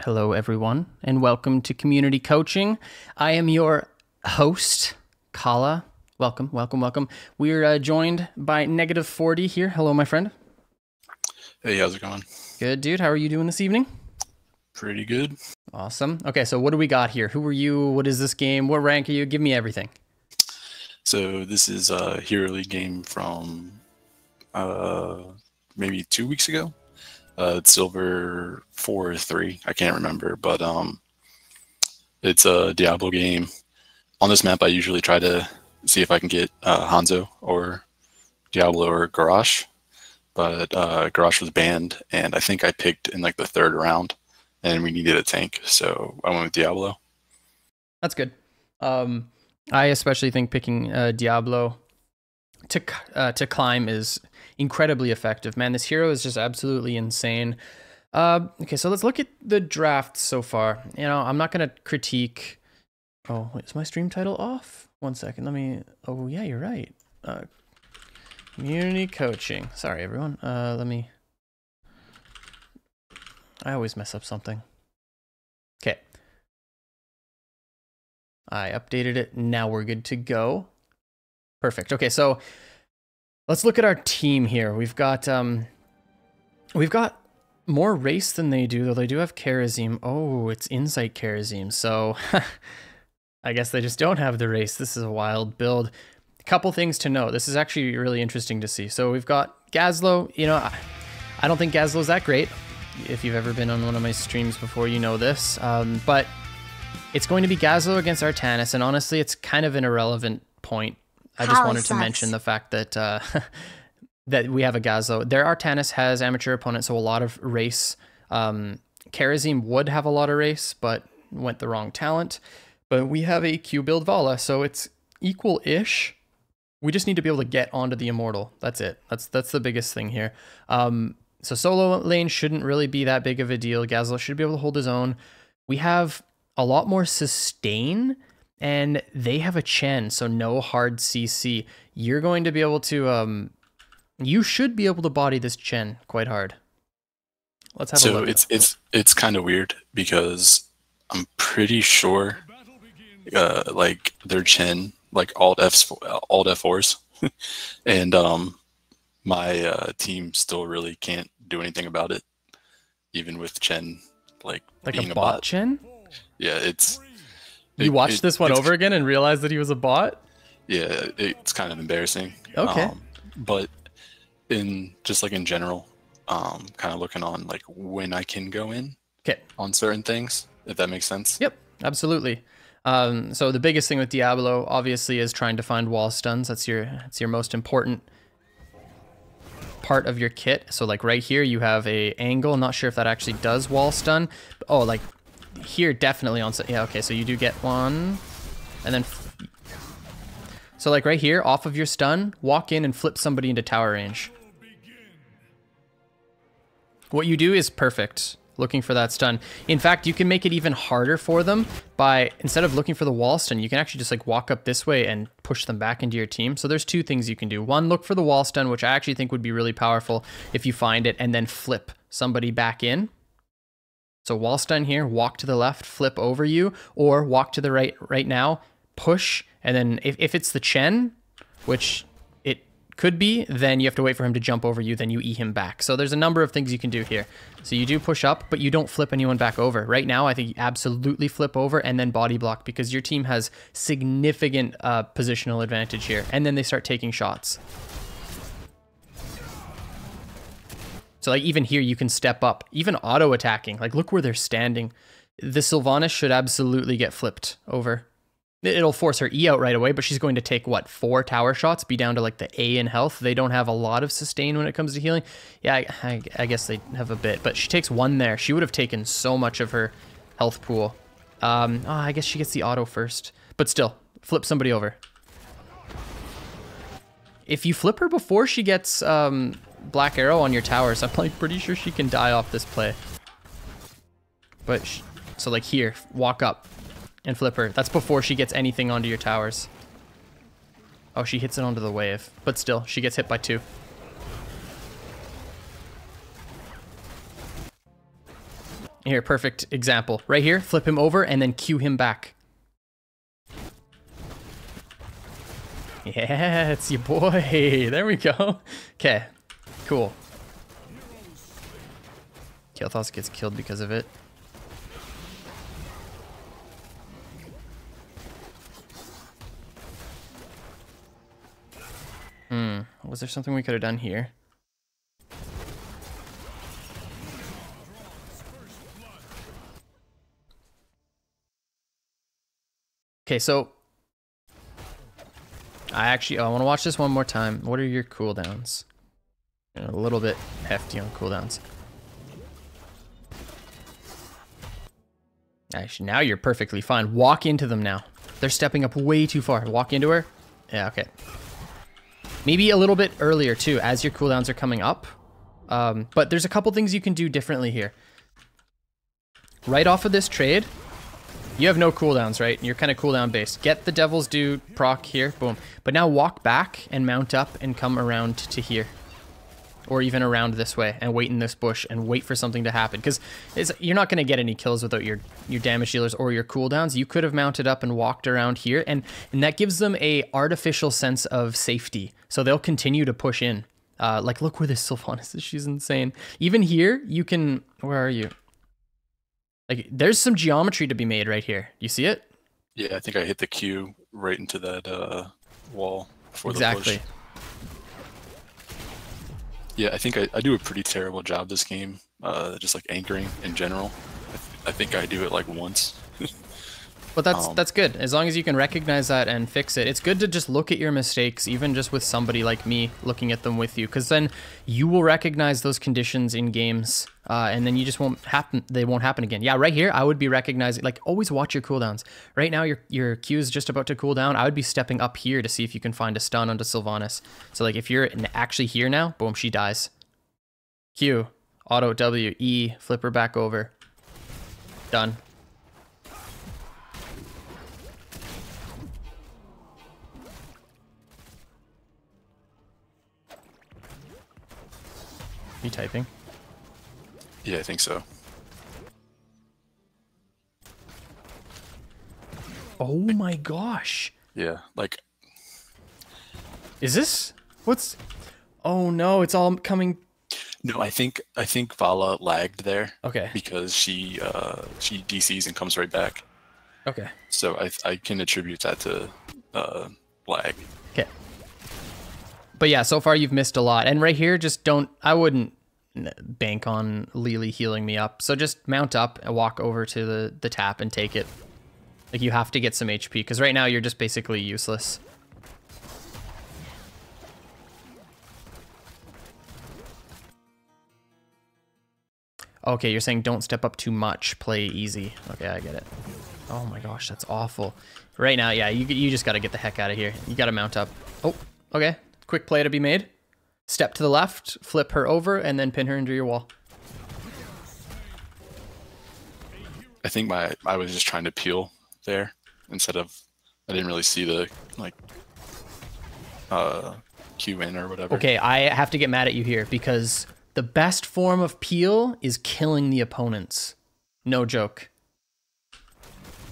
Hello, everyone, and welcome to Community Coaching. I am your host, Kala. Welcome, welcome, welcome. We're joined by -40 here. Hello, my friend. Hey, how's it going? Good, dude. How are you doing this evening? Pretty good. Awesome. Okay, so what do we got here? Who are you? What is this game? What rank are you? Give me everything. So this is a Hero League game from maybe 2 weeks ago. It's silver 4 or 3. I can't remember, but it's a Diablo game. On this map, I usually try to see if I can get Hanzo or Diablo or Garrosh, but Garrosh was banned, and I think I picked in like the 3rd round, and we needed a tank, so I went with Diablo. That's good. I especially think picking Diablo to climb is incredibly effective. Man, this hero is just absolutely insane. Okay, so let's look at the draft so far. You know, I'm not going to critique... Oh, wait, is my stream title off? 1 second, let me... Oh, yeah, you're right. Community coaching. Sorry, everyone. Let me... I always mess up something. Okay. I updated it. Now we're good to go. Perfect. Okay, so let's look at our team here. We've got more race than they do, though they do have Charism. Oh, it's Insight Charism. So I guess they just don't have the race. This is a wild build. A couple things to know. This is actually really interesting to see. So we've got Gazlo. You know, I don't think Gazlo's that great. If you've ever been on one of my streams before, you know this. But it's going to be Gazlo against Artanis, and honestly, it's kind of an irrelevant point. I just wanted to mention the fact that that we have a Gazlo. Their Artanis has amateur opponents, so a lot of race. Charism would have a lot of race, but went the wrong talent. But we have a Q build Vala, so it's equal-ish. We just need to be able to get onto the Immortal. That's it. That's the biggest thing here. So solo lane shouldn't really be that big of a deal. Gazlo should be able to hold his own. We have a lot more sustain, and they have a Chen, so no hard CC. You're going to be able to, you should be able to body this Chen quite hard. Let's have a look. So it's kind of weird because I'm pretty sure, like their Chen, like alt F4s, and my team still really can't do anything about it, even with Chen like being a bot Chen. Yeah, you watched this one over again and realized that he was a bot? Yeah, it's kind of embarrassing. Okay. But in general, kind of looking on like when I can go in on certain things, if that makes sense. Yep, absolutely. So the biggest thing with Diablo obviously is trying to find wall stuns. That's your most important part of your kit. So like right here you have a angle. I'm not sure if that actually does wall stun. Oh, like here definitely on. Yeah, okay, so you do get one, and then so like right here off of your stun, walk in and flip somebody into tower range. What you do is perfect, looking for that stun. In fact, you can make it even harder for them by, instead of looking for the wall stun, you can actually just like walk up this way and push them back into your team. So there's two things you can do. One, look for the wall stun, which I actually think would be really powerful if you find it, and then flip somebody back in. So wall stun here, walk to the left, flip over you, or walk to the right now, push, and then if it's the Chen, which it could be, then you have to wait for him to jump over you, then you E him back. So there's a number of things you can do here. So you do push up, but you don't flip anyone back over. Right now, I think you absolutely flip over and then body block, because your team has significant positional advantage here, and then they start taking shots. So like even here, you can step up, even auto attacking. Like look where they're standing. The Sylvanas should absolutely get flipped over. It'll force her E out right away, but she's going to take what, 4 tower shots, be down to like the A in health. They don't have a lot of sustain when it comes to healing. Yeah, I guess they have a bit, but she takes 1 there. She would have taken so much of her health pool. Oh, I guess she gets the auto first, but still, flip somebody over. If you flip her before she gets Black Arrow on your towers, I'm like pretty sure she can die off this play. But so like here, walk up and flip her. That's before she gets anything onto your towers. Oh, she hits it onto the wave, but still, she gets hit by 2. Here, perfect example. Right here, flip him over and then cue him back. Yeah, it's your boy. There we go. Okay, cool. Kael'thas gets killed because of it. Was there something we could have done here? Okay, so I want to watch this one more time. What are your cooldowns? A little bit hefty on cooldowns. Actually, now you're perfectly fine. Walk into them now. They're stepping up way too far. Walk into her. Yeah, okay. Maybe a little bit earlier too, as your cooldowns are coming up. But there's a couple things you can do differently here. Right off of this trade, you have no cooldowns, right? You're kind of cooldown based. Get the Devil's Due proc here, boom. But now walk back and mount up and come around to here. Or even around this way and wait in this bush and wait for something to happen. Because you're not going to get any kills without your damage dealers or your cooldowns. You could have mounted up and walked around here. And that gives them a artificial sense of safety. So they'll continue to push in. Like, look where this Sylvanas is. She's insane. Even here, you can... Where are you? Like, there's some geometry to be made right here. You see it? Yeah, I think I hit the Q right into that wall before the push. Exactly. Yeah, I think I do a pretty terrible job this game, just like anchoring in general. I think I do it like once. But that's good. As long as you can recognize that and fix it. It's good to just look at your mistakes, even just with somebody like me looking at them with you, because then you will recognize those conditions in games, and then you just won't happen. They won't happen again. Yeah, right here, I would be recognizing, like, always watch your cooldowns. Right now, your Q is just about to cool down. I would be stepping up here to see if you can find a stun onto Sylvanas. So, like, if you're actually here now, boom, she dies. Q, auto W, E, flip her back over. Done. You typing? Yeah, I think so. Oh my gosh. Yeah, like... Is this... What's... Oh no, it's all coming... No, I think Vala lagged there. Okay. Because she DCs and comes right back. Okay. So I can attribute that to lag. Okay. But yeah, so far you've missed a lot. And right here, just don't... I wouldn't bank on Lily healing me up. So just mount up and walk over to the tap and take it. Like, you have to get some HP, because right now you're just basically useless. Okay, you're saying don't step up too much, play easy. Okay, I get it. Oh my gosh, that's awful. Right now, yeah, you just got to get the heck out of here. You got to mount up. Oh, okay. Quick play to be made. Step to the left, flip her over, and then pin her into your wall. I think I was just trying to peel there instead of... I didn't really see the, like, Q in or whatever. Okay, I have to get mad at you here, because the best form of peel is killing the opponents. No joke.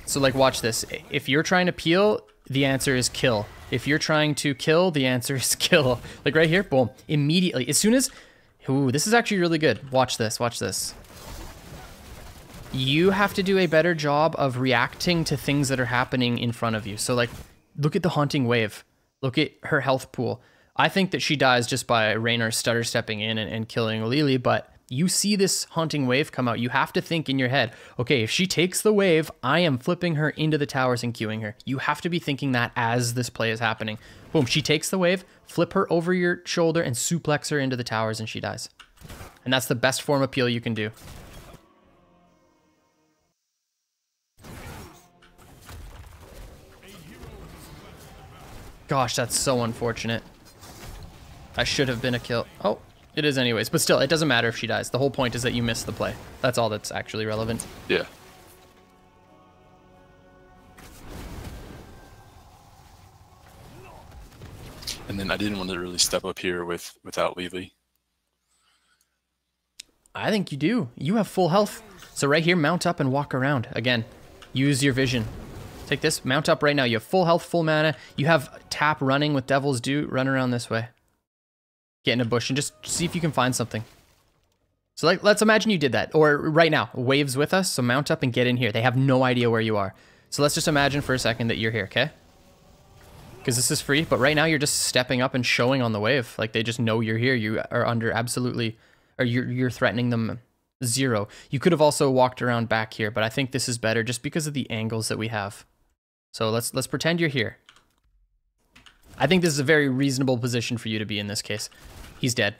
So, like, watch this. If you're trying to peel, the answer is kill. If you're trying to kill, the answer is kill. Like right here, boom. Immediately. As soon as... Ooh, this is actually really good. Watch this, watch this. You have to do a better job of reacting to things that are happening in front of you. So, like, look at the Haunting Wave. Look at her health pool. I think that she dies just by Raynor stutter stepping in and killing Lily, but you see this Haunting Wave come out. You have to think in your head, okay, if she takes the wave, I am flipping her into the towers and queuing her. You have to be thinking that as this play is happening. Boom, she takes the wave, flip her over your shoulder and suplex her into the towers and she dies. And that's the best form of peel you can do. Gosh, that's so unfortunate. I should have been a kill. Oh, it is anyways. But still, it doesn't matter if she dies. The whole point is that you missed the play. That's all that's actually relevant. Yeah. And then I didn't want to really step up here without Lily. I think you do. You have full health. So right here, mount up and walk around. Again, use your vision. Take this, mount up right now. You have full health, full mana. You have tap running with Devil's Due. Run around this way. Get in a bush and just see if you can find something. So like, let's imagine you did that. Or right now, waves with us. So mount up and get in here. They have no idea where you are. So let's just imagine for a second that you're here, okay? Because this is free, but right now you're just stepping up and showing on the wave. Like they just know you're here. You are under absolutely, or you're threatening them 0. You could have also walked around back here, but I think this is better just because of the angles that we have. So let's pretend you're here. I think this is a very reasonable position for you to be in this case. He's dead.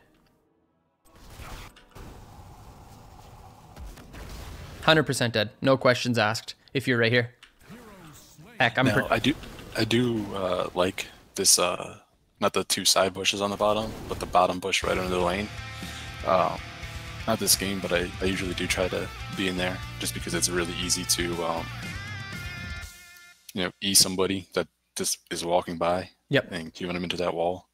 100% dead. No questions asked if you're right here. Heck, I do like this, not the 2 side bushes on the bottom, but the bottom bush right under the lane. Not this game, but I usually do try to be in there just because it's really easy to, you know, somebody that just is walking by. Yep. And queuing them into that wall.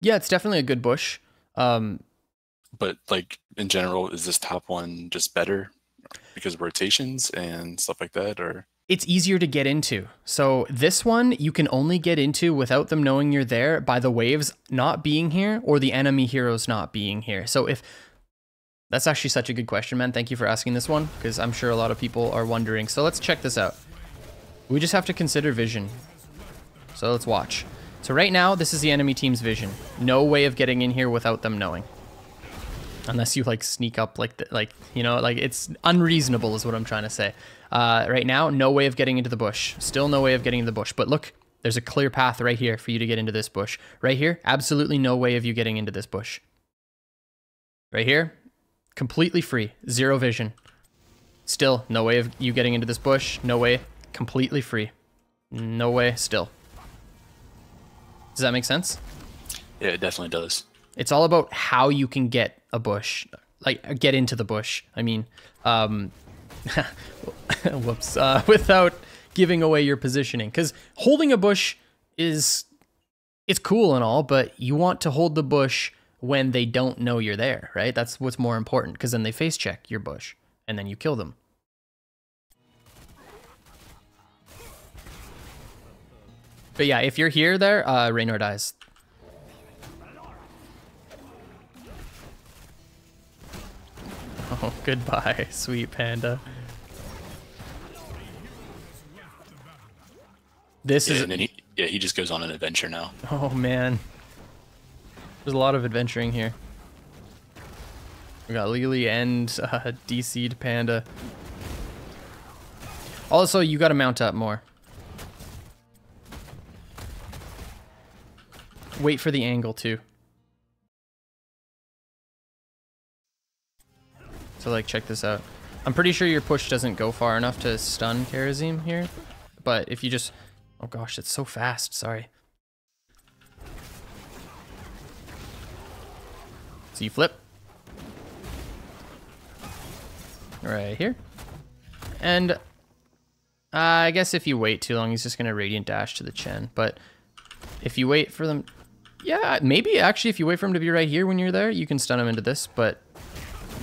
Yeah, it's definitely a good bush. But like in general, is this top one just better because of rotations and stuff like that, or? It's easier to get into. So this one you can only get into without them knowing you're there by the waves not being here or the enemy heroes not being here. So if that's actually such a good question, man. Thank you for asking this one because I'm sure a lot of people are wondering. So let's check this out. We just have to consider vision. So let's watch. So right now, this is the enemy team's vision. No way of getting in here without them knowing. Unless you like sneak up like you know, like it's unreasonable is what I'm trying to say. Right now, no way of getting into the bush. Still no way of getting into the bush. But look, there's a clear path right here for you to get into this bush. Right here, absolutely no way of you getting into this bush. Right here, completely free. 0 vision. Still, no way of you getting into this bush. No way. Completely free. No way, still. Does that make sense? Yeah, it definitely does. It's all about how you can get a bush, like get into the bush. I mean, whoops, without giving away your positioning. Because holding a bush it's cool and all, but you want to hold the bush when they don't know you're there, right? That's what's more important, because then they face check your bush and then you kill them. But yeah, if you're here, Raynor dies. Oh, goodbye, sweet panda. This is... And then he just goes on an adventure now. Oh, man. There's a lot of adventuring here. We got Lily and DC'd panda. Also, you gotta mount up more. Wait for the angle too. So like, check this out. I'm pretty sure your push doesn't go far enough to stun Karazim here, but if you just, oh gosh, it's so fast, sorry. So you flip. Right here. And I guess if you wait too long, he's just gonna Radiant Dash to the Chen, but if you wait for them, yeah, maybe actually if you wait for him to be right here when you're there, you can stun him into this, but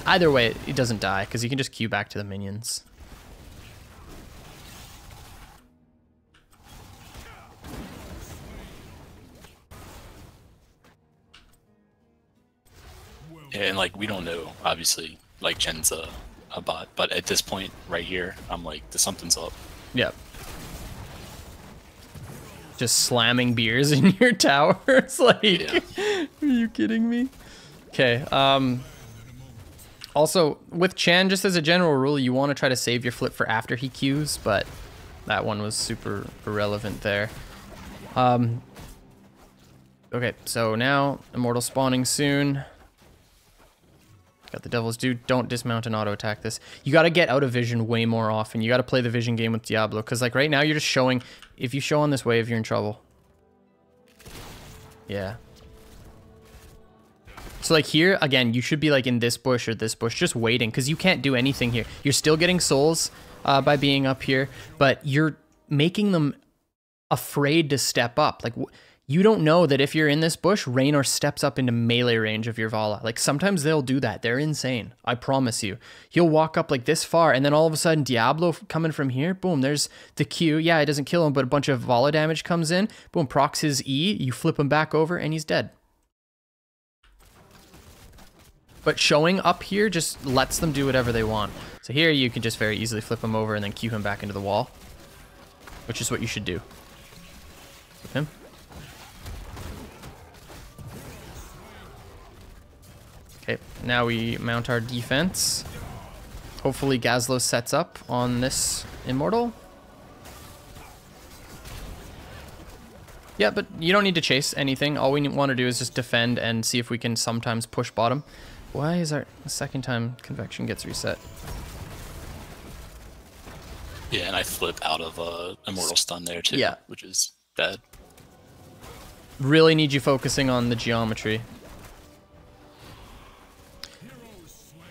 either way, he doesn't die because he can just queue back to the minions. Yeah, and like we don't know, obviously, like Chen's a bot, but at this point right here, I'm like, something's up. Yep. Just slamming beers in your tower. It's like, yeah. Are you kidding me? Okay. Also, with Chen, just as a general rule, you want to try to save your flip for after he queues, but that one was super irrelevant there. Okay, so now Immortal spawning soon. Got the Devil's Due. Don't dismount and auto attack this. You got to get out of vision way more often. You got to play the vision game with Diablo, because like right now you're just showing, if you show on this wave, you're in trouble. Yeah. So like here, again, you should be like in this bush or this bush, just waiting, because you can't do anything here. You're still getting souls by being up here, but you're making them afraid to step up. Like you don't know that if you're in this bush, Raynor steps up into melee range of your Vala. Like, sometimes they'll do that. They're insane. I promise you. He'll walk up like this far, and then all of a sudden, Diablo coming from here, boom, there's the Q. Yeah, it doesn't kill him, but a bunch of Vala damage comes in. Boom, procs his E. You flip him back over, and he's dead. But showing up here just lets them do whatever they want. So here, you can just very easily flip him over and then Q him back into the wall, which is what you should do. Flip him. Okay, now we mount our defense. Hopefully Gazlo sets up on this Immortal. Yeah, but you don't need to chase anything. All we want to do is just defend and see if we can sometimes push bottom. Why is our second time Convection gets reset? Yeah, and I flip out of Immortal Stun there too, yeah, which is bad. Really need you focusing on the geometry.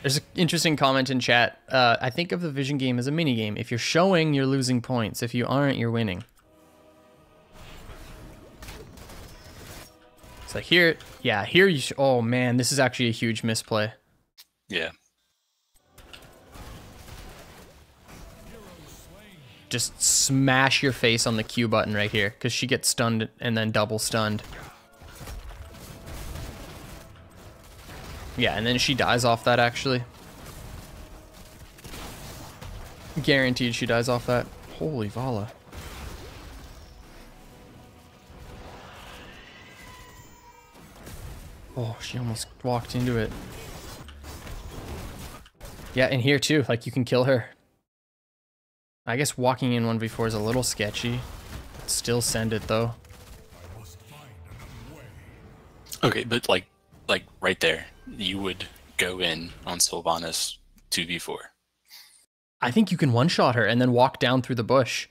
There's an interesting comment in chat. I think of the Vision game as a mini game. If you're showing, you're losing points. If you aren't, you're winning. It's like here, yeah, here you oh man, this is actually a huge misplay. Yeah. Just smash your face on the Q button right here, because she gets stunned and then double stunned. Yeah, and then she dies off that, actually. Guaranteed she dies off that. Holy Vala. Oh, she almost walked into it. Yeah, and here too, like you can kill her. I guess walking in 1v4 is a little sketchy. But still send it though. Okay, but like right there, you would go in on Sylvanas 2v4. I think you can one-shot her and then walk down through the bush.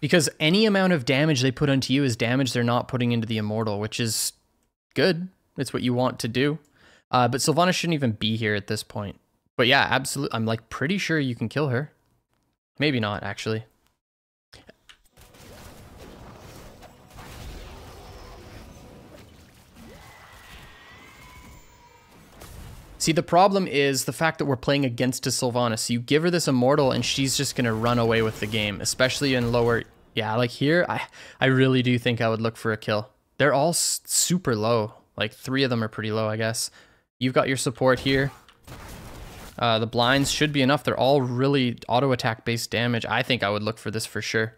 Because any amount of damage they put onto you is damage they're not putting into the Immortal, which is good. It's what you want to do. But Sylvanas shouldn't even be here at this point. But yeah, absolutely. I'm like pretty sure you can kill her. Maybe not, actually. See, the problem is the fact that we're playing against a Sylvanas. So you give her this Immortal and she's just going to run away with the game, especially in lower... Yeah, like here, I really do think I would look for a kill. They're all super low. Like 3 of them are pretty low, I guess. You've got your support here. The blinds should be enough. They're all really auto attack based damage. I think I would look for this for sure.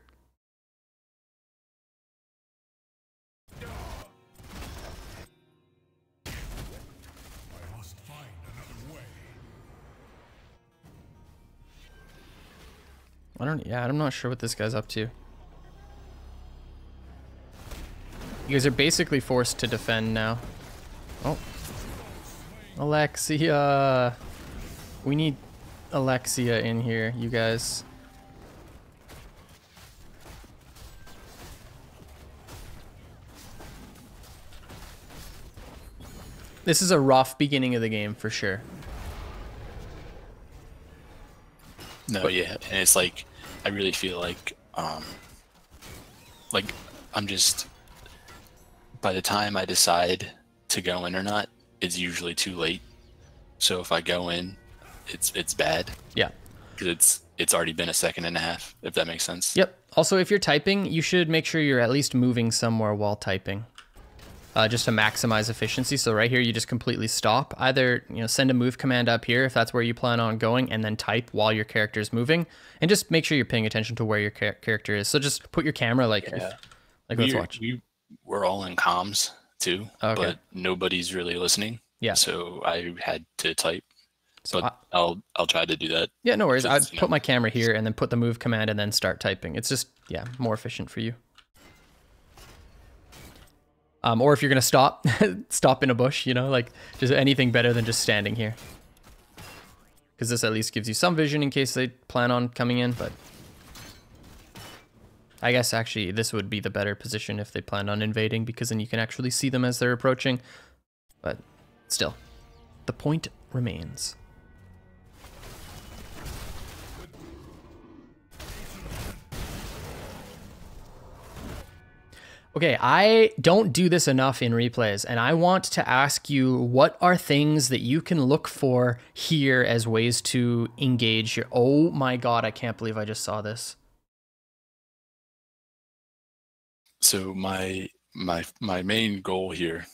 I'm not sure what this guy's up to. You guys are basically forced to defend now. Oh. Alexia. We need Alexia in here, you guys. This is a rough beginning of the game for sure. No, yeah, and it's like, I really feel like I'm just, by the time I decide to go in or not, it's usually too late. So if I go in, it's bad. Yeah. Because it's already been a second and a half, if that makes sense. Yep. Also, if you're typing, you should make sure you're at least moving somewhere while typing. Just to maximize efficiency. So right here, you just completely stop. Either, send a move command up here if that's where you plan on going, and then type while your character is moving, and just make sure you're paying attention to where your character is. So just put your camera let's watch. We're all in comms too, okay. But nobody's really listening. Yeah. So I had to type. So but I'll try to do that. Yeah, no worries. I'd put my camera here and then put the move command and then start typing. It's just more efficient for you. Or if you're gonna stop, stop in a bush, just anything better than just standing here. Because this at least gives you some vision in case they plan on coming in, but... I guess actually this would be the better position if they planned on invading, because then you can actually see them as they're approaching. But still, the point remains. Okay, I don't do this enough in replays, and I want to ask you, what are things that you can look for here as ways to engage your... Oh my god, I can't believe I just saw this. So my main goal here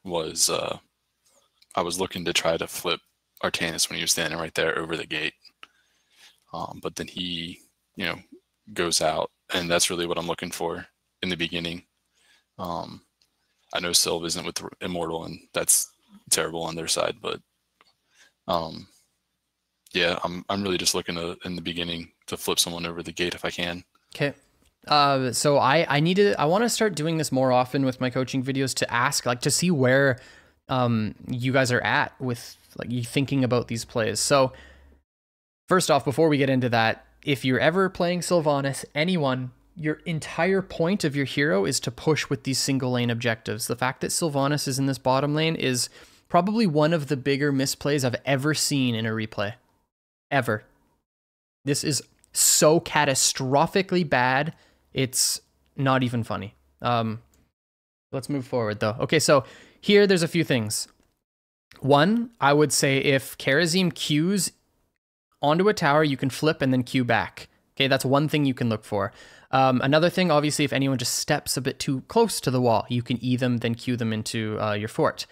was I was looking to try to flip Artanis when he was standing right there over the gate. But then he, goes out, and that's really what I'm looking for in the beginning. I know Sylve isn't with Immortal, and that's terrible on their side, but yeah, I'm really just looking to, in the beginning, to flip someone over the gate if I can. Okay. So I want to start doing this more often with my coaching videos, to ask, like, to see where you guys are at with, like, you thinking about these plays. So first off, before we get into that, if you're ever playing Sylvanas, anyone, your entire point of your hero is to push with these single lane objectives. The fact that Sylvanas is in this bottom lane is probably one of the bigger misplays I've ever seen in a replay. Ever. This is so catastrophically bad, it's not even funny. Let's move forward though. Okay, so here there's a few things. One, I would say if Kharazim Qs onto a tower, you can flip and then Q back. Okay, that's one thing you can look for. Another thing, obviously, if anyone just steps a bit too close to the wall, you can E them, then Q them into your fort.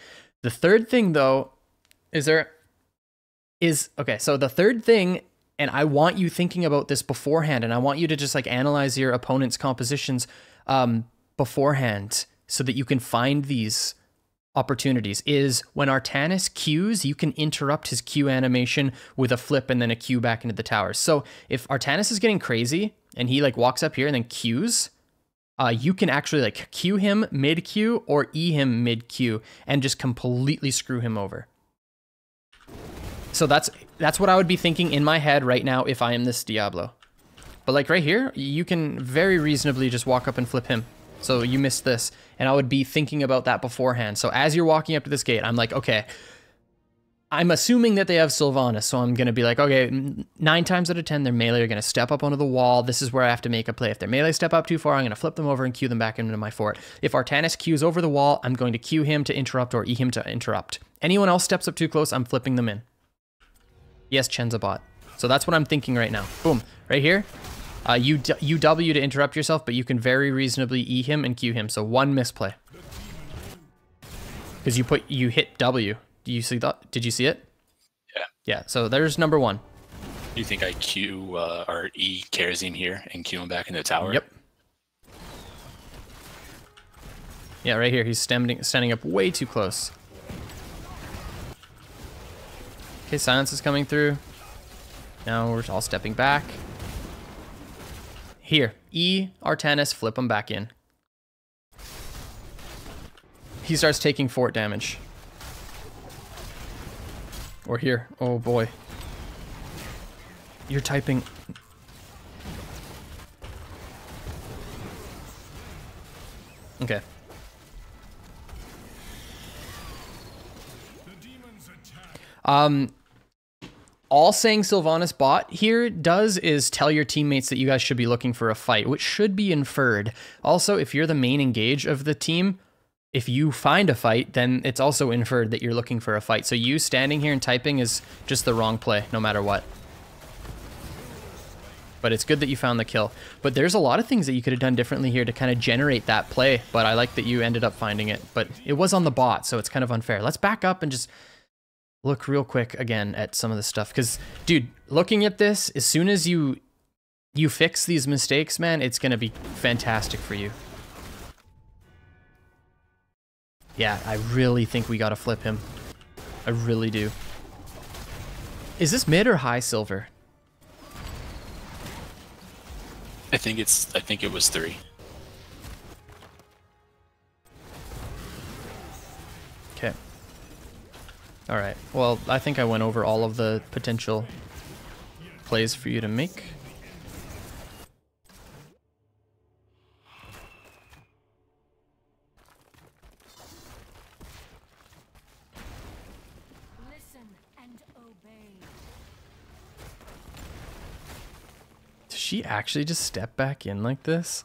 The third thing, though, okay, so the third thing, and I want you thinking about this beforehand, and I want you to just like analyze your opponent's compositions beforehand so that you can find these opportunities, is when Artanis Qs, you can interrupt his Q animation with a flip and then a Q back into the towers. So if Artanis is getting crazy and he like walks up here and then Qs, you can actually like Q him mid Q or E him mid Q and just completely screw him over. So that's what I would be thinking in my head right now if I am this Diablo. But like right here, you can very reasonably just walk up and flip him. So you missed this. And I would be thinking about that beforehand. So as you're walking up to this gate, I'm like, okay, I'm assuming that they have Sylvanas. So I'm going to be like, okay, 9 times out of 10, their melee are going to step up onto the wall. This is where I have to make a play. If their melee step up too far, I'm going to flip them over and Q them back into my fort. If Artanis Qs over the wall, I'm going to Q him to interrupt or E him to interrupt. Anyone else steps up too close, I'm flipping them in. Yes, Chenza bot. So that's what I'm thinking right now. Boom, right here. You W to interrupt yourself, but you can very reasonably E him and Q him. So one misplay. Because you hit W. Do you see that? Did you see it? Yeah. Yeah, so there's number one. Do you think I Q or E Kharazim here and Q him back in the tower? Yep. Yeah, right here. He's standing up way too close. Okay, silence is coming through. Now we're all stepping back. Here, E Artanis, flip him back in. He starts taking fort damage. Or here, oh boy. You're typing. Okay. All saying Sylvanas bot here does is tell your teammates that you guys should be looking for a fight, which should be inferred. Also, if you're the main engage of the team, if you find a fight, then it's also inferred that you're looking for a fight. So you standing here and typing is just the wrong play, no matter what. But it's good that you found the kill. But there's a lot of things that you could have done differently here to kind of generate that play, but I like that you ended up finding it. But it was on the bot, so it's kind of unfair. Let's back up and just look real quick again at some of the stuff. Because, dude, looking at this, as soon as you fix these mistakes, man, it's going to be fantastic for you. Yeah, I really think we got to flip him. I really do. Is this mid or high silver? I think it was 3. Okay. All right. Well, I think I went over all of the potential plays for you to make. Listen and obey. Does she actually just step back in like this?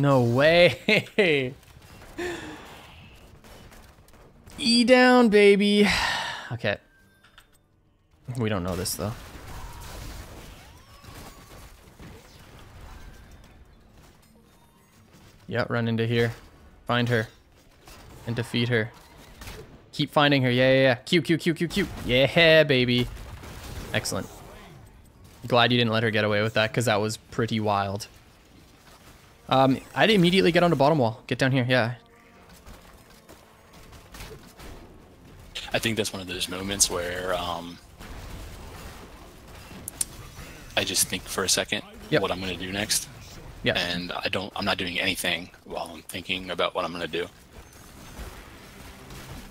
No way. E down, baby. Okay. We don't know this, though. Yeah, run into here. Find her. And defeat her. Keep finding her. Yeah, yeah, yeah. Q, Q, Q, Q, Q. Yeah, baby. Excellent. Glad you didn't let her get away with that, because that was pretty wild. I'd immediately get on the bottom wall. Get down here, yeah. I think that's one of those moments where I just think for a second what I'm going to do next. Yeah. And I'm not doing anything while I'm thinking about what I'm going to do.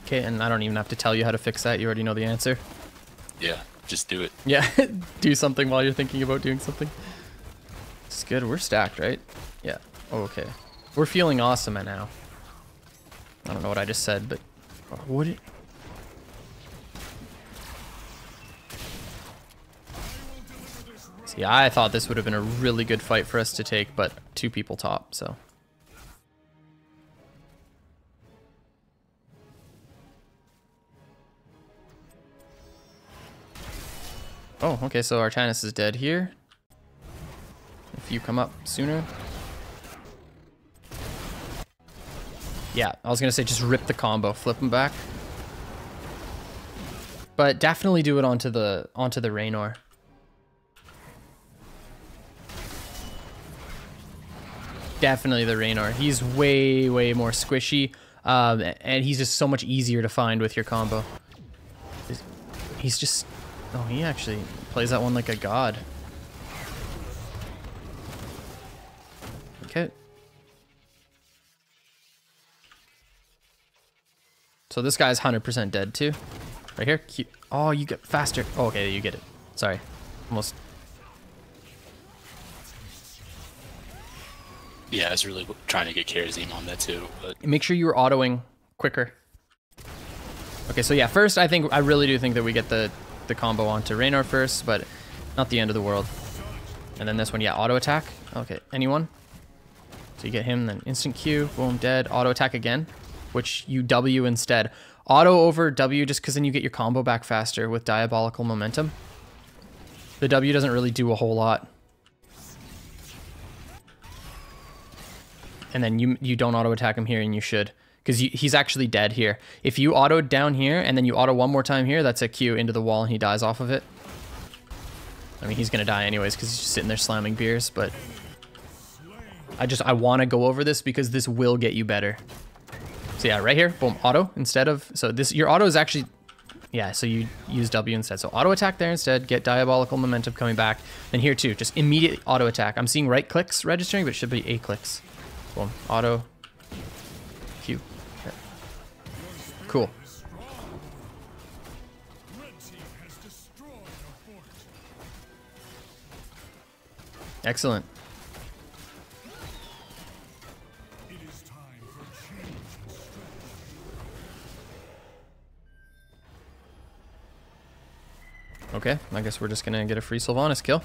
Okay, and I don't even have to tell you how to fix that. You already know the answer. Yeah, just do it. Yeah, do something while you're thinking about doing something. It's good. We're stacked, right? Yeah. Oh, okay. We're feeling awesome at now. I don't know what I just said, but what? See, I thought this would have been a really good fight for us to take, but 2 people top, so. Oh, okay, so Artanis is dead here. If you come up sooner. Yeah, I was gonna say just rip the combo, flip him back. But definitely do it onto the Raynor. Definitely the Raynor. He's way, way more squishy, and he's just so much easier to find with your combo. He's just... Oh, he actually plays that one like a god. Okay. So this guy's 100% dead too. Right here. Oh, you get faster. Oh, okay, you get it. Sorry. Almost. Yeah, I was really trying to get Karazim on that too, but Make sure you're autoing quicker. Okay, so yeah, first I really do think that we get the combo onto Raynor first, but not the end of the world. And then this one, yeah, auto attack. Okay, anyone? So you get him, then instant Q, boom, dead. Auto attack again, which you W instead. Auto over W just because then you get your combo back faster with diabolical momentum. The W doesn't really do a whole lot. And then you don't auto attack him here, and you should, because he's actually dead here. If you autoed down here and then you auto one more time here, that's a Q into the wall and he dies off of it. I mean, he's gonna die anyways because he's just sitting there slamming beers, but I want to go over this because this will get you better. So yeah, right here, boom, auto instead of, so this, your auto is actually, yeah, so you use W instead. So auto attack there instead, get diabolical momentum coming back. And here too, just immediate auto attack. I'm seeing right clicks registering, but it should be A clicks. Boom, auto, Q. Okay. Cool. Excellent. Okay, I guess we're just gonna get a free Sylvanas kill.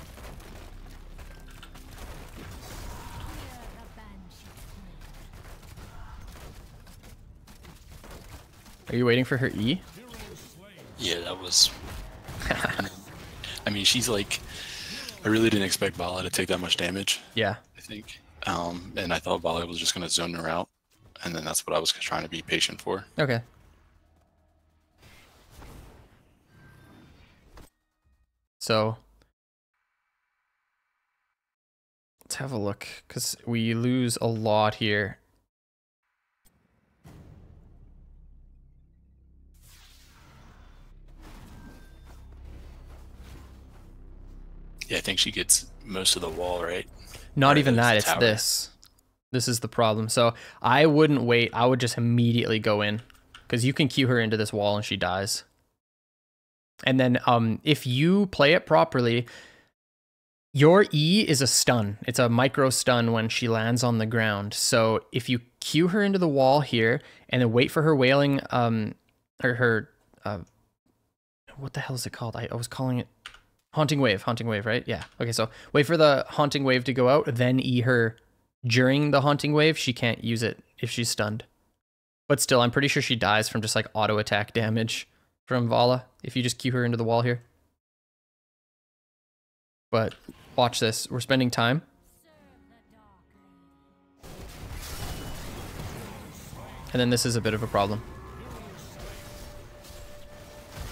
Are you waiting for her E? yeah, that was... I mean, she's like... I really didn't expect Vala to take that much damage. Yeah. I think. And I thought Vala was just going to zone her out. And then that's what I was trying to be patient for. Okay. So let's have a look, because we lose a lot here. Yeah, I think she gets most of the wall, right? Not Or even that, it's tower. this. This is the problem. So I wouldn't wait. I would just immediately go in, because you can cue her into this wall and she dies. And then if you play it properly, your E is a stun. It's a micro stun when she lands on the ground. So if you cue her into the wall here and then wait for her wailing, what the hell is it called? I was calling it Haunting wave, right? Yeah. Okay, so wait for the haunting wave to go out, then E her during the haunting wave, she can't use it if she's stunned. But still, I'm pretty sure she dies from just like auto attack damage from Vala if you just cue her into the wall here. But watch this. We're spending time. And then this is a bit of a problem.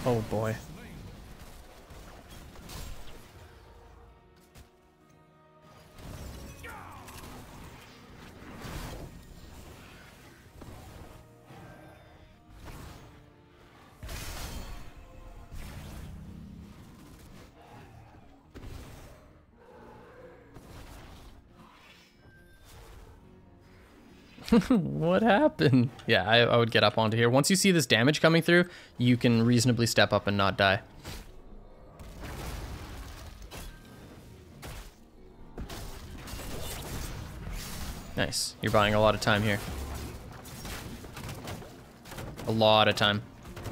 Oh boy. What happened? Yeah, I would get up onto here. Once you see this damage coming through, you can reasonably step up and not die. Nice. You're buying a lot of time here. A lot of time.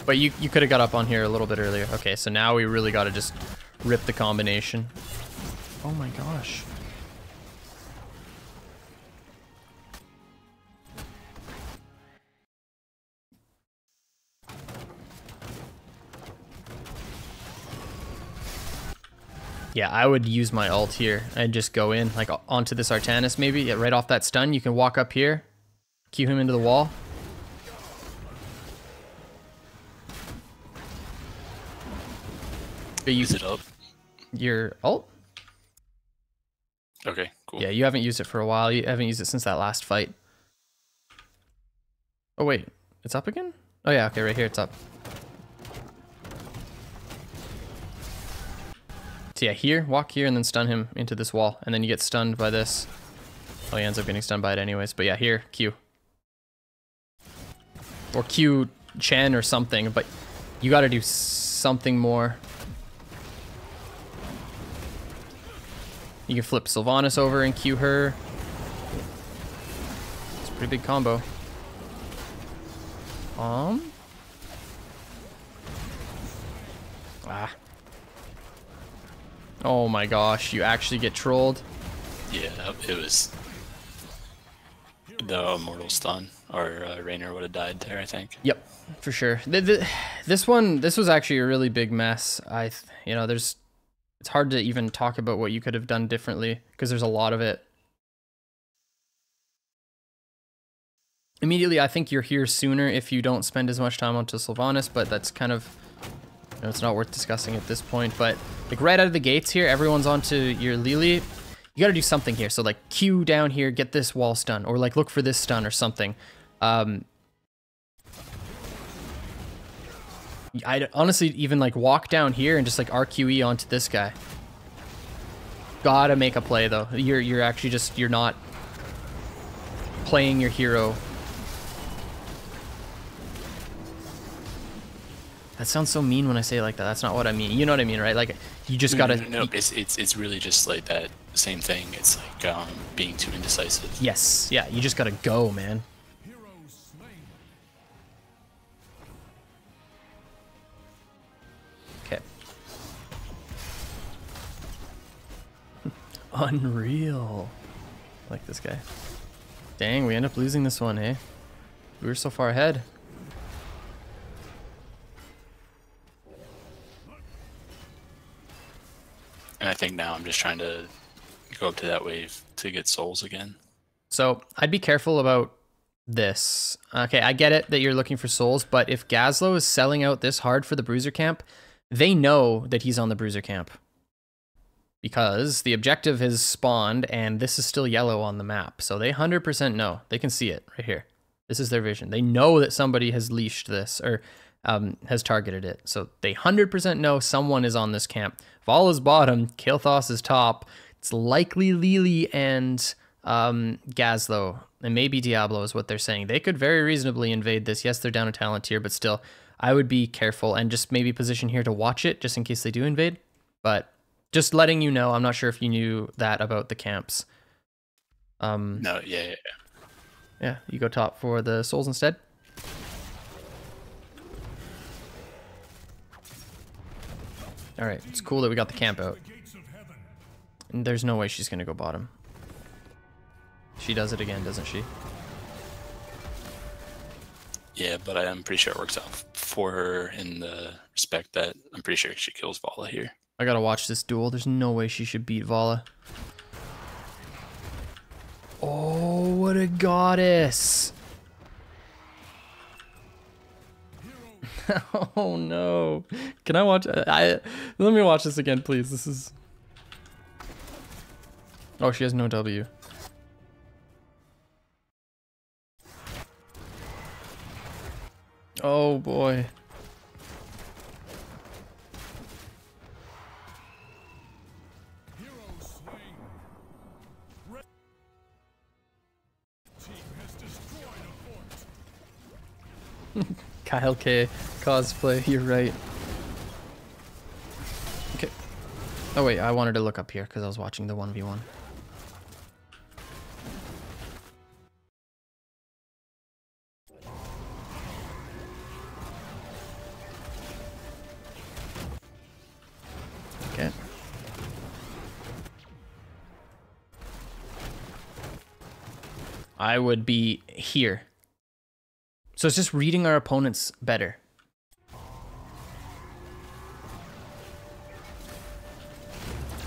But you could have got up on here a little bit earlier. Okay, so now we really got to just rip the combination. Oh my gosh. Yeah, I would use my ult here and just go in, like onto this Artanis maybe. Yeah, right off that stun, you can walk up here, cue him into the wall. Use it up. Your ult? Okay, cool. Yeah, you haven't used it for a while. You haven't used it since that last fight. Oh wait, it's up again? Oh yeah, okay, right here it's up. So yeah, here, walk here and then stun him into this wall. And then you get stunned by this. Oh, he ends up getting stunned by it anyways. But yeah, here, Q. Or Q Chen or something, but you gotta do something more. You can flip Sylvanas over and Q her. It's a pretty big combo. Ah. Oh my gosh, you actually get trolled. Yeah, it was the immortal stun, or Raynor would have died there, I think. Yep, for sure. This was actually a really big mess. You know, it's hard to even talk about what you could have done differently because there's a lot of it. Immediately, I think you're here sooner if you don't spend as much time onto Sylvanas, but that's kind of, you know, it's not worth discussing at this point. But like right out of the gates here, everyone's onto your Lily. You got to do something here. So like Q down here, get this wall stun, or like look for this stun or something. I'd honestly even like walk down here and just like RQE onto this guy. Gotta make a play though. You're actually just, you're not playing your hero. That sounds so mean when I say it like that. That's not what I mean. You know what I mean, right? Like you just gotta. No, it's really just like that same thing. It's like being too indecisive. Yes, yeah. You just gotta go, man. Okay. Unreal. I like this guy. Dang, we end up losing this one, eh? We were so far ahead. And I think now I'm just trying to go up to that wave to get souls again. So I'd be careful about this. Okay, I get it that you're looking for souls, but if Gazlo is selling out this hard for the Bruiser camp, they know that he's on the Bruiser camp. Because the objective has spawned and this is still yellow on the map. So they 100% know. They can see it right here. This is their vision. They know that somebody has leashed this or has targeted it. So they 100% know someone is on this camp. Vala's bottom, Kael'thas is top. It's likely Lily and Gazlo, and maybe Diablo is what they're saying. They could very reasonably invade this. Yes, they're down a talent tier, but still, I would be careful and just maybe position here to watch it just in case they do invade. But just letting you know, I'm not sure if you knew that about the camps. No, yeah. Yeah, you go top for the souls instead. All right, it's cool that we got the camp out. And there's no way she's gonna go bottom. she does it again, doesn't she? Yeah, but I am pretty sure it works out for her in the respect that I'm pretty sure she kills Vala here. I gotta watch this duel. There's no way she should beat Vala. Oh, what a goddess! Oh no! Can I watch? Let me watch this again, please. This is. Oh, she has no W. Oh boy. Kyle K cosplay, you're right. Okay. Oh wait, I wanted to look up here because I was watching the 1v1. Okay. I would be here. So it's just reading our opponents better.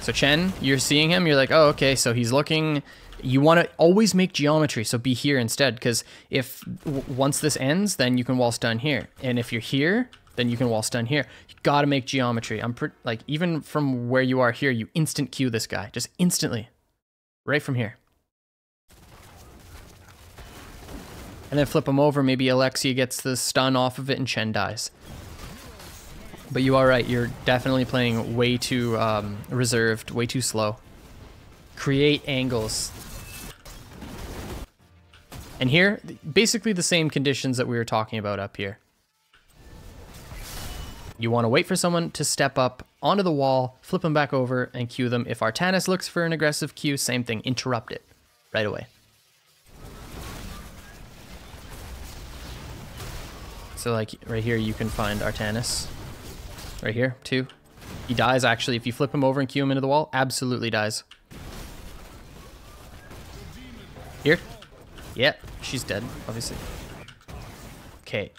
So Chen, you're seeing him, you're like, oh, okay, so he's looking. You want to always make geometry, so be here instead, because if once this ends, then you can wall stun here. And if you're here, then you can wall stun here. You gotta make geometry. Like, even from where you are here, you instant Q this guy, just instantly. Right from here. And then flip him over, maybe Alexia gets the stun off of it and Chen dies. But you are right, you're definitely playing way too reserved, way too slow. Create angles. And here, basically the same conditions that we were talking about up here. You want to wait for someone to step up onto the wall, flip them back over, and Q them. If Artanis looks for an aggressive Q, same thing, interrupt it right away. So like right here, you can find Artanis. Right here, too. He dies, actually. If you flip him over and Q him into the wall, absolutely dies. Here. Yep, she's dead, obviously. Okay.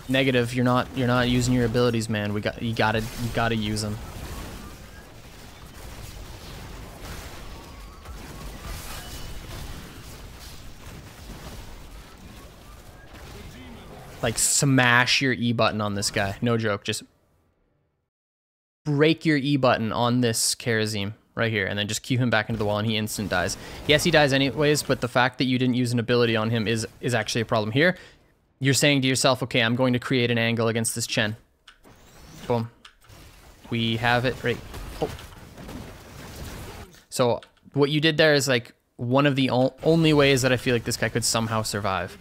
Negative, you're not using your abilities, man. You gotta use them. Like, smash your E button on this guy. No joke. Just break your E button on this Karazim right here, and then just Q him back into the wall, and he instant dies. Yes, he dies anyways, but the fact that you didn't use an ability on him is actually a problem here. You're saying to yourself, okay, I'm going to create an angle against this Chen. Boom. We have it right. Oh. So what you did there is like one of the only ways that I feel like this guy could somehow survive.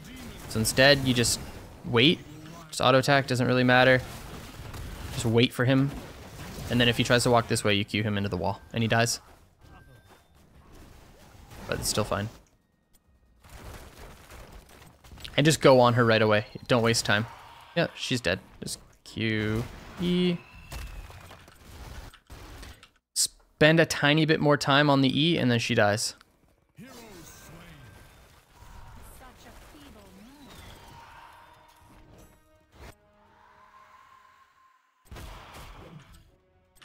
So instead, you just wait. Just auto attack, doesn't really matter. Just wait for him. And then if he tries to walk this way, you Q him into the wall. And he dies. But it's still fine. And just go on her right away. Don't waste time. Yeah, she's dead. Just Q, E. Spend a tiny bit more time on the E, and then she dies.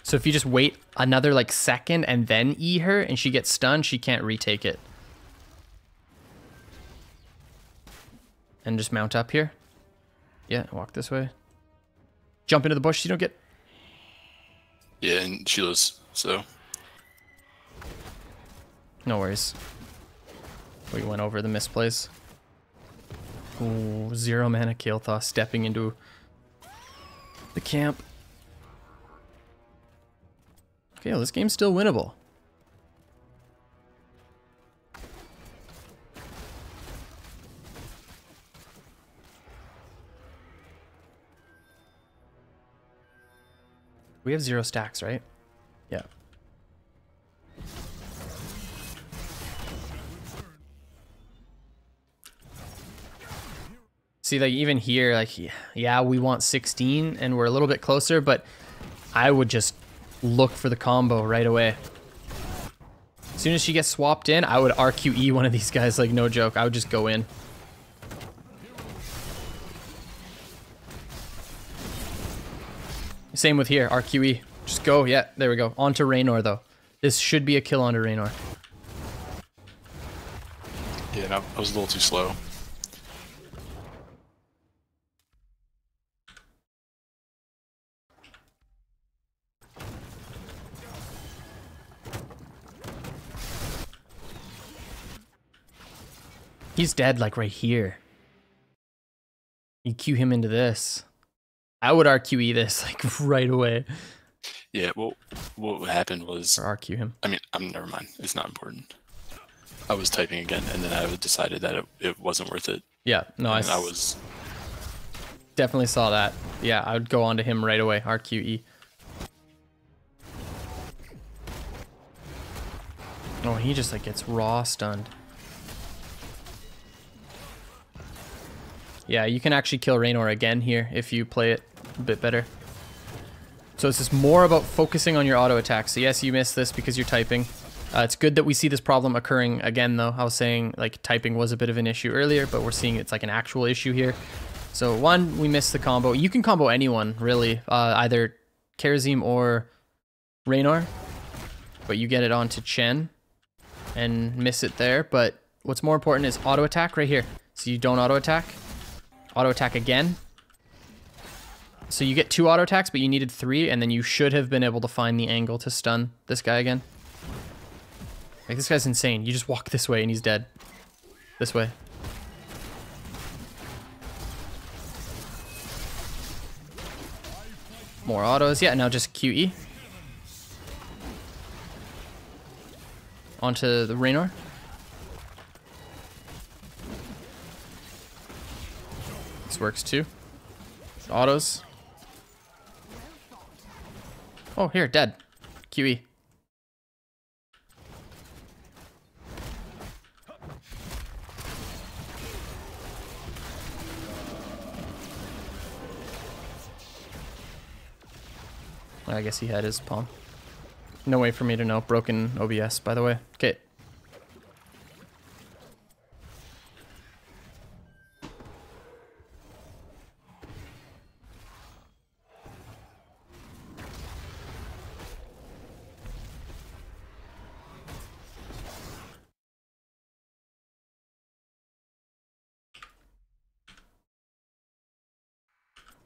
So if you just wait another like second and then E her and she gets stunned, she can't retake it. And just mount up here. Yeah, walk this way. Jump into the bush so you don't get... Yeah, and she lives, so... No worries. We went over the misplays. Ooh, 0 mana Kael'thas stepping into the camp. Okay, well, this game's still winnable. We have 0 stacks, right? Yeah. See, like, even here, like, yeah, we want 16, and we're a little bit closer, but I would just look for the combo right away. As soon as she gets swapped in, I would RQE one of these guys, like no joke. I would just go in. Same with here, RQE. Just go, yeah, there we go. Onto Raynor though. This should be a kill onto Raynor. Yeah, no, I was a little too slow. He's dead like right here. You cue him into this. I would RQE this like right away. Yeah, well, what happened was... Or RQ him. I mean, never mind. It's not important. I was typing again, and then I decided that it wasn't worth it. Yeah, no, I was... Definitely saw that. Yeah, I would go on to him right away, RQE. Oh, he just like gets raw stunned. Yeah, you can actually kill Raynor again here if you play it a bit better. So it's just more about focusing on your auto attack. So yes, you missed this because you're typing. It's good that we see this problem occurring again though. I was saying like typing was a bit of an issue earlier, but we're seeing it's like an actual issue here. So one, we missed the combo. You can combo anyone really, either Karazim or Raynor, but you get it onto Chen and miss it there. But what's more important is auto attack right here. So you don't auto attack. Auto attack again. So you get 2 auto attacks, but you needed 3, and then you should have been able to find the angle to stun this guy again. Like, this guy's insane. You just walk this way and he's dead. This way. More autos. Yeah, now just QE. Onto the Raynor. This works too. Autos. Oh, here, dead. QE. I guess he had his palm. No way for me to know. Broken OBS, by the way. Okay.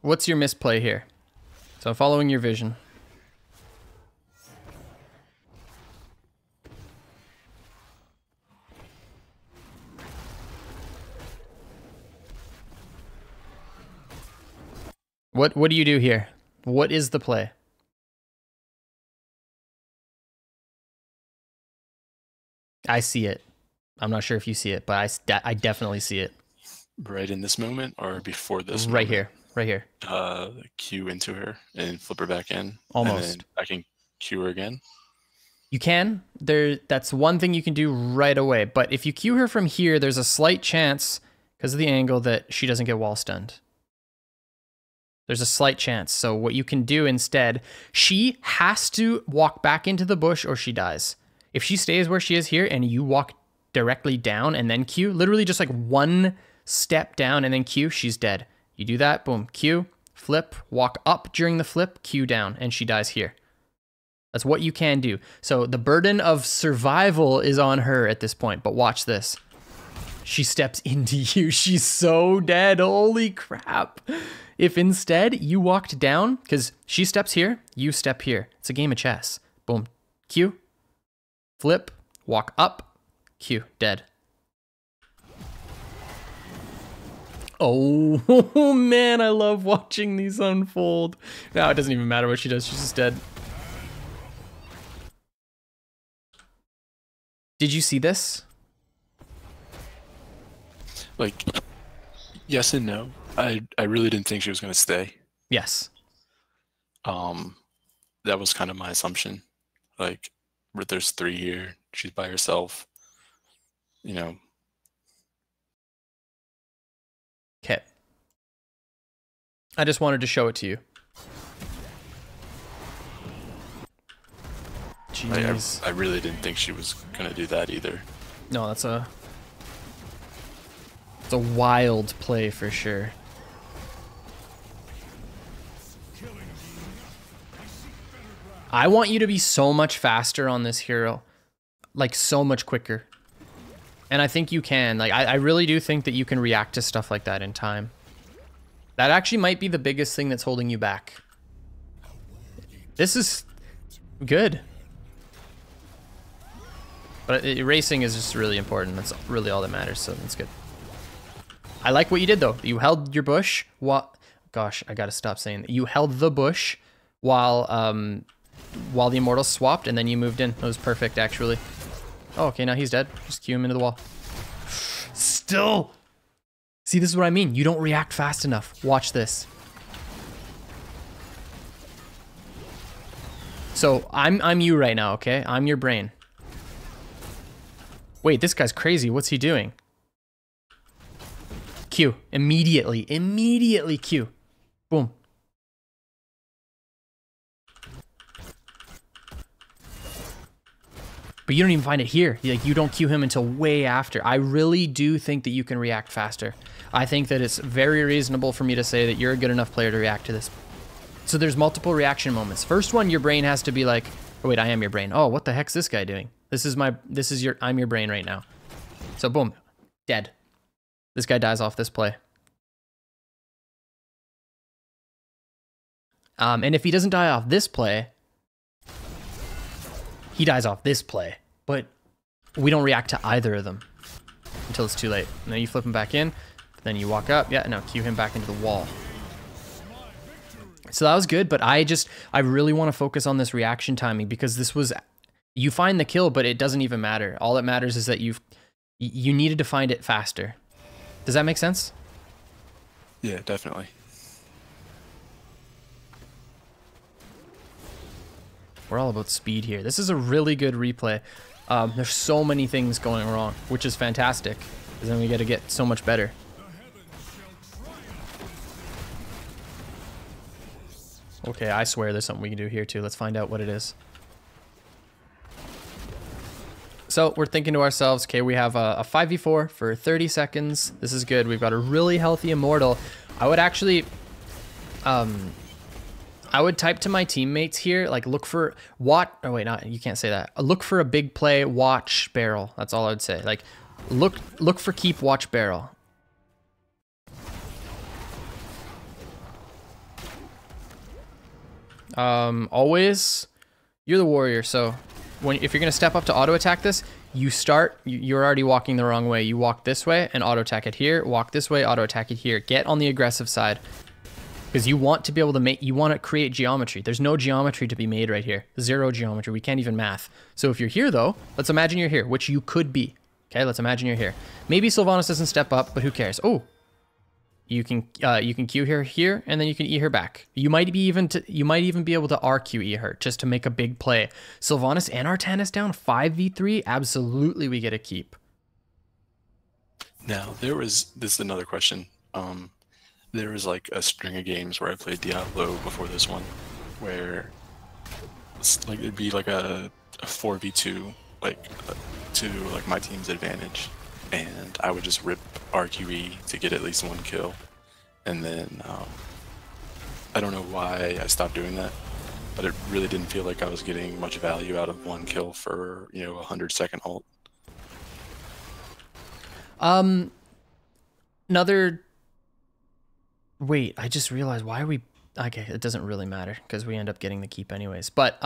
What's your misplay here? So I'm following your vision. What do you do here? What is the play? I see it. I'm not sure if you see it, but I definitely see it. Right in this moment or before this Right moment? here. Right here. Q into her and flip her back in. Almost. And then I can Q her again. You can. That's one thing you can do right away. But if you Q her from here, there's a slight chance, because of the angle, that she doesn't get wall stunned. There's a slight chance. So what you can do instead, she has to walk back into the bush or she dies. If she stays where she is here and you walk directly down and then Q, literally just like one step down and then Q, she's dead. You do that, boom, Q, flip, walk up during the flip, Q down, and she dies here. That's what you can do. So the burden of survival is on her at this point, but watch this. She steps into you. She's so dead. Holy crap. If instead you walked down, because she steps here, you step here. It's a game of chess. Boom, Q, flip, walk up, Q, dead. Oh, man, I love watching these unfold. Now it doesn't even matter what she does. She's just dead. Did you see this? Like, yes and no. I really didn't think she was going to stay. Yes. That was kind of my assumption. Like, there's 3 here. She's by herself. You know. Okay. I just wanted to show it to you. Jeez. I really didn't think she was gonna do that either. No, it's a wild play for sure. I want you to be so much faster on this hero. Like, so much quicker. And I think you can. Like, I really do think that you can react to stuff like that in time. That actually might be the biggest thing that's holding you back. This is good. But racing is just really important. That's really all that matters, so that's good. I like what you did, though. You held your bush while... Gosh, I gotta stop saying that. You held the bush while the immortals swapped, and then you moved in. That was perfect, actually. Oh, okay, now he's dead. Just cue him into the wall. Still! See, this is what I mean. You don't react fast enough. Watch this. So, I'm you right now, okay? I'm your brain. Wait, this guy's crazy. What's he doing? Q. Immediately. Immediately Q. Boom. But you don't even find it here. Like, you don't Q him until way after. I really do think that you can react faster. I think that it's very reasonable for me to say that you're a good enough player to react to this. So there's multiple reaction moments. First one, your brain has to be like, oh wait, I am your brain. Oh, what the heck's this guy doing? I'm your brain right now. So boom, dead. This guy dies off this play. And if he doesn't die off this play, he dies off this play. But we don't react to either of them until it's too late. And then you flip him back in, then you walk up, yeah, now cue him back into the wall. So that was good, but I really want to focus on this reaction timing because this was, you find the kill, but it doesn't even matter. All that matters is that you needed to find it faster. Does that make sense? Yeah, definitely. We're all about speed here. This is a really good replay. There's so many things going wrong, which is fantastic, because then we got to get so much better. Okay, I swear there's something we can do here too. Let's find out what it is. So we're thinking to ourselves, okay, we have a 5v4 for 30 seconds. This is good. We've got a really healthy immortal. I would actually, I would type to my teammates here, like look for oh wait, not, you can't say that. Look for a big play, watch barrel. That's all I would say. Like look for keep, watch barrel. Always, you're the warrior, so if you're gonna step up to auto attack this, you're already walking the wrong way. You walk this way and auto attack it here, walk this way, auto attack it here. Get on the aggressive side. Because you want to be able to you want to create geometry. There's no geometry to be made right here. Zero geometry, we can't even math. So if you're here though, let's imagine you're here, which you could be. Okay, let's imagine you're here. Maybe Sylvanas doesn't step up, but who cares? Oh, you can Q her here, and then you can E her back. You might even be able to RQ E her just to make a big play. Sylvanas and Artanis down 5v3. Absolutely, we get a keep. Now this is another question. There was like a string of games where I played Diablo before this one, where it's like it'd be like a 4v2, to like my team's advantage, and I would just rip RQE to get at least one kill, and then I don't know why I stopped doing that, but it really didn't feel like I was getting much value out of one kill for, you know, a 100-second ult. Wait, I just realized why are we... Okay, it doesn't really matter because we end up getting the keep anyways. But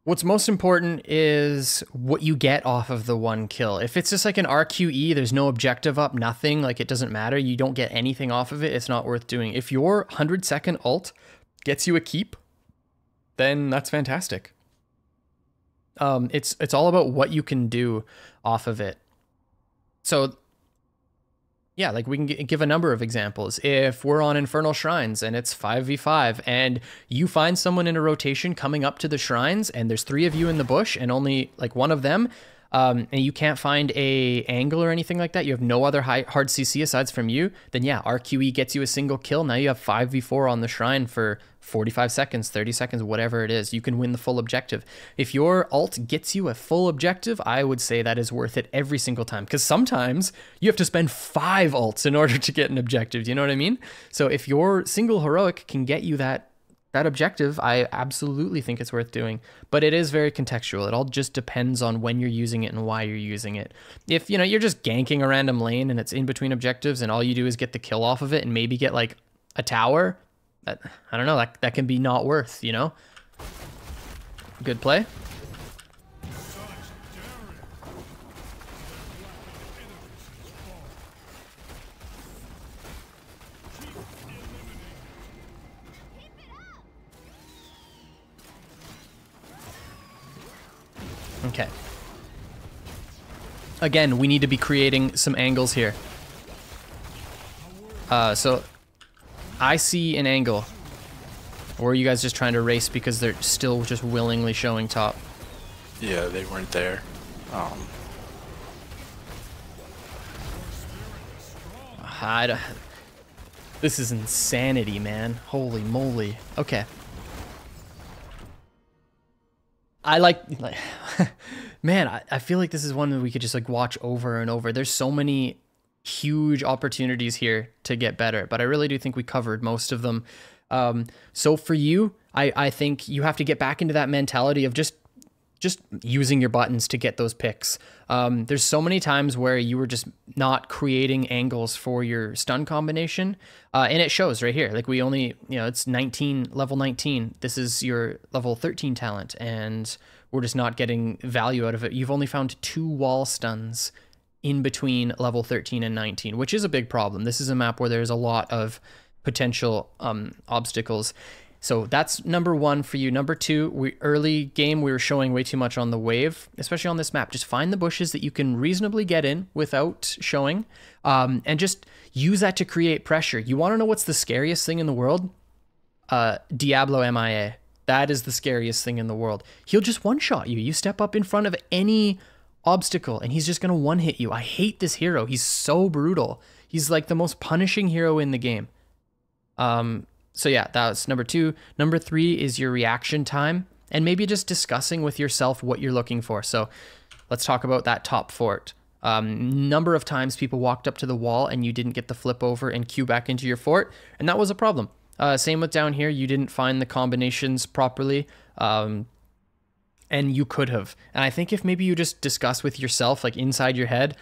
what's most important is what you get off of the one kill. If it's just like an RQE, there's no objective up, nothing, like it doesn't matter, you don't get anything off of it, it's not worth doing. If your 100-second ult gets you a keep, then that's fantastic. It's all about what you can do off of it. So... yeah, like we can give a number of examples. If we're on Infernal Shrines and it's 5v5 and you find someone in a rotation coming up to the shrines and there's 3 of you in the bush and only like one of them and you can't find a angle or anything like that, you have no other hard CC aside from you, then yeah, RQE gets you a single kill. Now you have 5v4 on the shrine for 45 seconds, 30 seconds, whatever it is. You can win the full objective. If your ult gets you a full objective, I would say that is worth it every single time, because sometimes you have to spend 5 ults in order to get an objective. Do you know what I mean? So if your single heroic can get you that objective, I absolutely think it's worth doing. But it is very contextual. It all just depends on when you're using it and why you're using it. If, you know, you're just ganking a random lane and it's in between objectives and all you do is get the kill off of it and maybe get like a tower, that, I don't know, that can be not worth, you know? Good play. Okay. Again, we need to be creating some angles here. So I see an angle. Or are you guys just trying to race because they're still just willingly showing top? Yeah, they weren't there. This is insanity, man. Holy moly. Okay. Man, I feel like this is one that we could just like watch over and over. There's so many huge opportunities here to get better, but I really do think we covered most of them. So for you, I think you have to get back into that mentality of just using your buttons to get those picks. There's so many times where you were just not creating angles for your stun combination, and it shows right here. Like we only, you know, it's 19, level 19. This is your level 13 talent, and we're just not getting value out of it. You've only found 2 wall stuns in between level 13 and 19, which is a big problem. This is a map where there's a lot of potential obstacles. So that's number 1 for you. Number 2, early game, we were showing way too much on the wave, especially on this map. Just find the bushes that you can reasonably get in without showing, and just use that to create pressure. You want to know what's the scariest thing in the world? Diablo MIA. That is the scariest thing in the world. He'll just one-shot you. You step up in front of any obstacle, and he's just going to one-hit you. I hate this hero. He's so brutal. He's like the most punishing hero in the game. So yeah, that's number 2. Number 3 is your reaction time, and maybe just discussing with yourself what you're looking for. So let's talk about that top fort. Number of times people walked up to the wall and you didn't get the flip over and queue back into your fort, and that was a problem. Same with down here, you didn't find the combinations properly, and you could have. And I think if maybe you just discuss with yourself, like inside your head,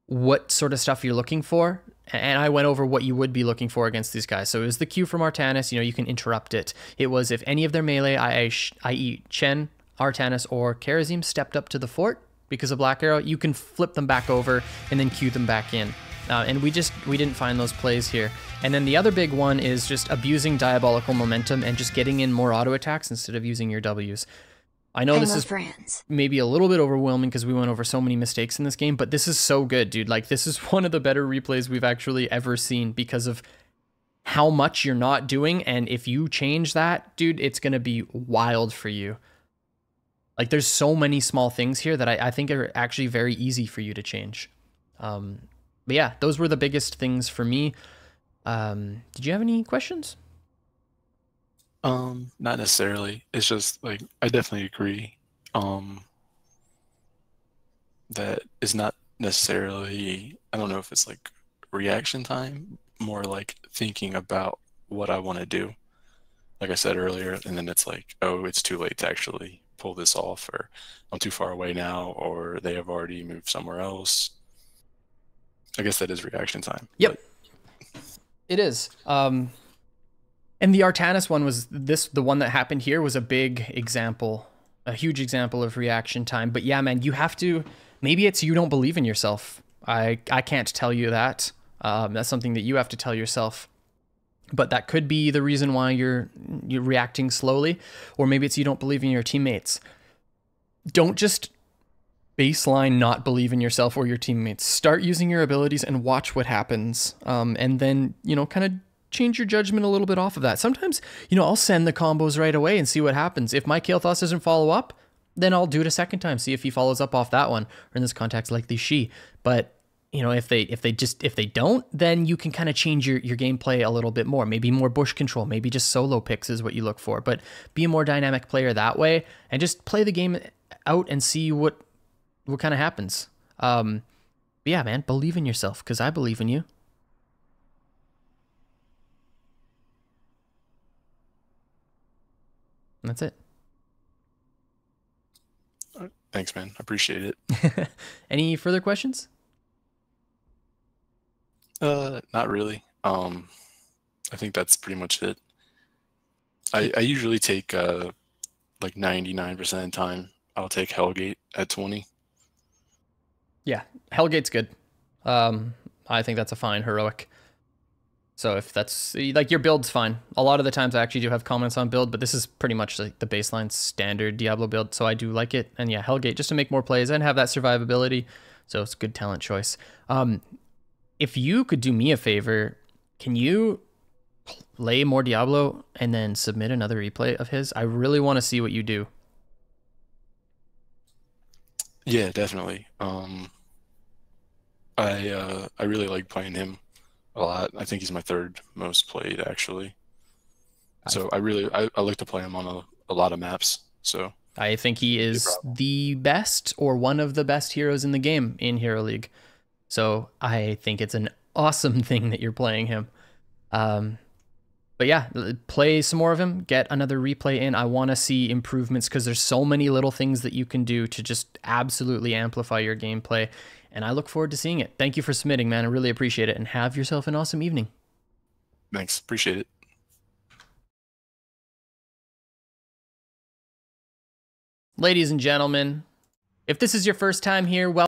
what sort of stuff you're looking for. And I went over what you would be looking for against these guys. So it was the Q from Artanis, you know, you can interrupt it. It was if any of their melee, i.e. Chen, Artanis, or Karazim stepped up to the fort because of Black Arrow, you can flip them back over and then Q them back in. And we didn't find those plays here. And then the other big one is just abusing diabolical momentum and just getting in more auto attacks instead of using your Ws. I know this is maybe a little bit overwhelming because we went over so many mistakes in this game, but this is so good, dude. Like, this is one of the better replays we've actually ever seen because of how much you're not doing. And if you change that, dude, it's going to be wild for you. Like, there's so many small things here that I think are actually very easy for you to change. But yeah, those were the biggest things for me. Did you have any questions? Not necessarily. It's just like I definitely agree. That is not necessarily, I don't know if it's like reaction time, more like thinking about what I want to do. Like I said earlier, and then it's like, oh, it's too late to actually pull this off, or I'm too far away now, or they have already moved somewhere else. I guess that is reaction time. Yep. But it is. And the Artanis one was the one that happened here was a big example, a huge example of reaction time. But yeah, man, you have to, maybe it's you don't believe in yourself. I can't tell you that. That's something that you have to tell yourself. But that could be the reason why you're reacting slowly, or maybe it's you don't believe in your teammates. Don't just baseline not believe in yourself or your teammates. Start using your abilities and watch what happens. And then, you know, kind of change your judgment a little bit off of that. Sometimes, you know, I'll send the combos right away and see what happens. If my Kael'thas doesn't follow up, then I'll do it a second time, see if he follows up off that one, or in this context, likely she. But you know, if they don't, then you can kind of change your gameplay a little bit more. Maybe more bush control, maybe just solo picks is what you look for. But be a more dynamic player that way, and just play the game out and see what kind of happens. Yeah, man, believe in yourself, because I believe in you. And that's it. Thanks, man. I appreciate it. Any further questions? Not really. I think that's pretty much it. I usually take like 99% of the time, I'll take Hellgate at 20. Yeah, Hellgate's good. I think that's a fine heroic. So if that's, like, your build's fine. A lot of the times I actually do have comments on build, but this is pretty much like the baseline standard Diablo build, so I do like it. And yeah, Hellgate, just to make more plays and have that survivability, so it's a good talent choice. If you could do me a favor, can you play more Diablo and then submit another replay of his? I really want to see what you do. Yeah, definitely. I really like playing him a lot. I think he's my third most played, actually. So I like to play him on a lot of maps. So I think he is the best, or one of the best heroes in the game in Hero League. So I think it's an awesome thing that you're playing him. But yeah, play some more of him, get another replay in. I want to see improvements, because there's so many little things that you can do to just absolutely amplify your gameplay. And I look forward to seeing it. Thank you for submitting, man. I really appreciate it. And have yourself an awesome evening. Thanks. Appreciate it. Ladies and gentlemen, if this is your first time here, welcome.